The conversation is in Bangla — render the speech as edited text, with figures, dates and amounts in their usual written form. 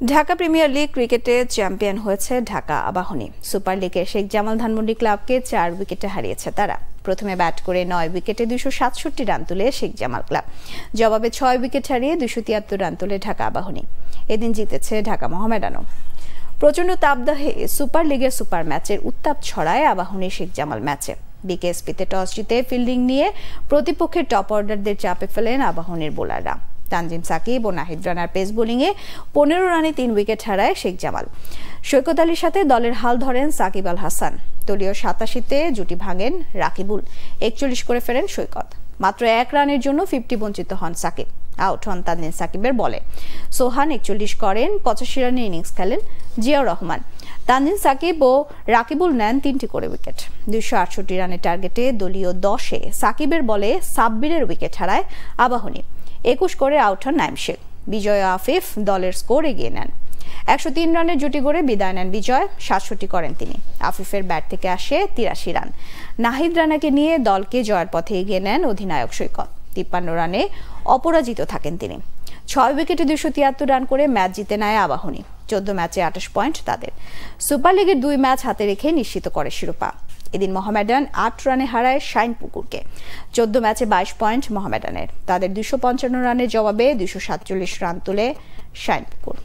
ঢাকা প্রিমিয়ার লিগ ক্রিকেটে চ্যাম্পিয়ন হয়েছে ঢাকা আবাহনী। সুপার লিগে শেখ জামাল ধানমন্ডি ক্লাবকে 4 উইকেটে হারিয়েছে তারা। প্রথমে ব্যাট করে 9 উইকেটে 267 রান তুলে শেখ জামাল ক্লাব, জবাবে 6 উইকেট হারিয়ে 273 রান তুলে ঢাকা আবাহনী। এদিন জিতেছে ঢাকা মোহামেডানও। প্রচন্ড তাপদাহে সুপার লিগের সুপার ম্যাচের উত্তাপ ছড়ায় আবাহনী শেখ জামাল ম্যাচে। বিকেএসপিতে টস জিতে ফিল্ডিং নিয়ে প্রতিপক্ষের টপ অর্ডারদের চাপে ফেলেন আবাহনীর বোলাররা। তানজিম সাকিব ও নাহিদ রানার পেস বোলিংয়ে 15 রানে 3 উইকেট হারায় শেখ জামাল। সৈকত আলীর সাথে দলের হাল ধরেন সাকিব আল হাসান। দলীয় 87-তে জুটি ভাঙেন রাকিবুল, 41 করে ফেরেন সৈকত। মাত্র 1 রানের জন্য 50 বঞ্চিত হন সাকিব। আউট হন তানজিম সাকিবের বলে। সোহান 41 করেন, 85 রানের ইনিংস খেলেন জিয়াউর রহমান। তানজিম সাকিব ও রাকিবুল নেন 3টি করে উইকেট। 268 রানের টার্গেটে দলীয় 10-এ সাকিবের বলে সাব্বিরের উইকেট হারায় আবাহনী। 21 করে আউট হন নাইম শেখ। বিজয় আফিফ দলের স্কোর এগিয়ে নেন। 103 রানের জুটি গড়ে বিদায় নেন বিজয়, 67 করেন তিনি। আফিফের ব্যাট থেকে আসে 83 রান। নাহিদ রানাকে নিয়ে দলকে জয়ের পথে এগিয়ে নেন অধিনায়ক সৈকত। 53 রানে অপরাজিত থাকেন তিনি। 6 উইকেটে 273 রান করে ম্যাচ জিতে নেয় আবাহনী। 14 ম্যাচে 28 পয়েন্ট তাদের। সুপার লিগের 2 ম্যাচ হাতে রেখে নিশ্চিত করে শিরোপা। এদিন মোহামেডান 8 রানে হারায় শাইনপুকুরকে। 14 ম্যাচে 22 পয়েন্ট মোহামেডানের। তাদের 255 রানের জবাবে 247 রান তুলে শাইনপুকুর।